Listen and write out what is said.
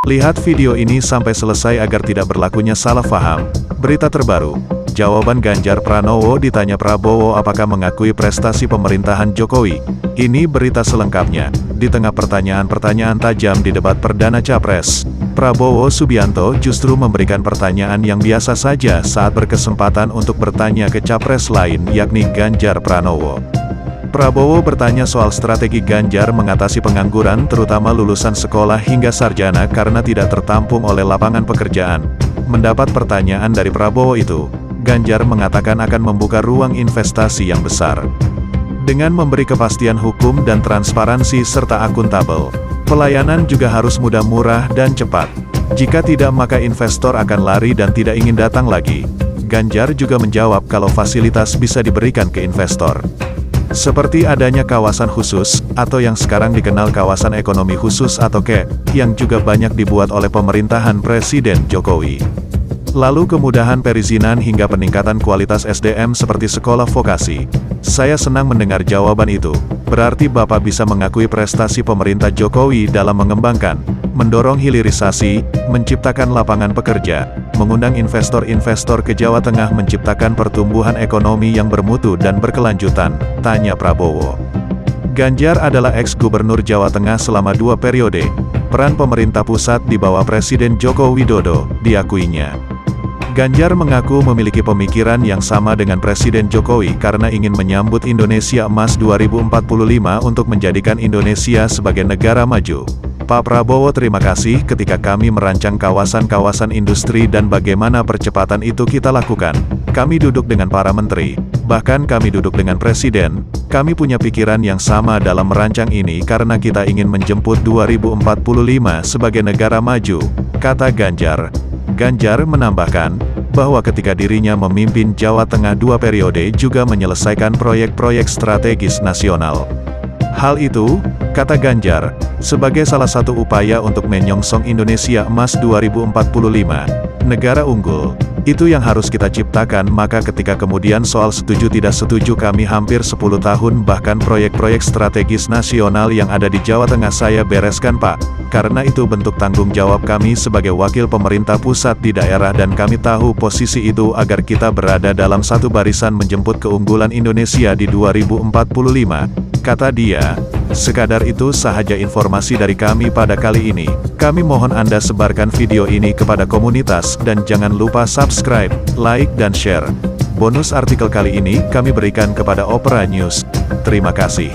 Lihat video ini sampai selesai agar tidak berlakunya salah paham. Berita terbaru, jawaban Ganjar Pranowo ditanya Prabowo apakah mengakui prestasi pemerintahan Jokowi. Ini berita selengkapnya. Di tengah pertanyaan-pertanyaan tajam di debat perdana Capres, Prabowo Subianto justru memberikan pertanyaan yang biasa saja saat berkesempatan untuk bertanya ke Capres lain yakni Ganjar Pranowo. Prabowo bertanya soal strategi Ganjar mengatasi pengangguran terutama lulusan sekolah hingga sarjana karena tidak tertampung oleh lapangan pekerjaan. Mendapat pertanyaan dari Prabowo itu, Ganjar mengatakan akan membuka ruang investasi yang besar. Dengan memberi kepastian hukum dan transparansi serta akuntabel, pelayanan juga harus mudah, murah, dan cepat. Jika tidak maka investor akan lari dan tidak ingin datang lagi. Ganjar juga menjawab kalau fasilitas bisa diberikan ke investor. Seperti adanya kawasan khusus, atau yang sekarang dikenal kawasan ekonomi khusus atau KEK, yang juga banyak dibuat oleh pemerintahan Presiden Jokowi. Lalu kemudahan perizinan hingga peningkatan kualitas SDM seperti sekolah vokasi. Saya senang mendengar jawaban itu, berarti Bapak bisa mengakui prestasi pemerintah Jokowi dalam mengembangkan, mendorong hilirisasi, menciptakan lapangan pekerja, mengundang investor-investor ke Jawa Tengah menciptakan pertumbuhan ekonomi yang bermutu dan berkelanjutan, tanya Prabowo. Ganjar adalah ex-gubernur Jawa Tengah selama 2 periode, peran pemerintah pusat di bawah Presiden Joko Widodo, diakuinya. Ganjar mengaku memiliki pemikiran yang sama dengan Presiden Jokowi karena ingin menyambut Indonesia Emas 2045 untuk menjadikan Indonesia sebagai negara maju. Pak Prabowo, terima kasih ketika kami merancang kawasan-kawasan industri dan bagaimana percepatan itu kita lakukan. Kami duduk dengan para menteri, bahkan kami duduk dengan Presiden. Kami punya pikiran yang sama dalam merancang ini karena kita ingin menjemput 2045 sebagai negara maju, kata Ganjar. Ganjar menambahkan, bahwa ketika dirinya memimpin Jawa Tengah 2 periode juga menyelesaikan proyek-proyek strategis nasional. Hal itu, kata Ganjar, sebagai salah satu upaya untuk menyongsong Indonesia Emas 2045, negara unggul. Itu yang harus kita ciptakan. Maka ketika kemudian soal setuju tidak setuju, kami hampir 10 tahun bahkan proyek-proyek strategis nasional yang ada di Jawa Tengah saya bereskan, Pak. Karena itu bentuk tanggung jawab kami sebagai wakil pemerintah pusat di daerah dan kami tahu posisi itu agar kita berada dalam satu barisan menjemput keunggulan Indonesia di 2045, kata dia. Sekadar itu sahaja informasi dari kami pada kali ini. Kami mohon Anda sebarkan video ini kepada komunitas dan jangan lupa subscribe, like, dan share. Bonus artikel kali ini kami berikan kepada Opera News. Terima kasih.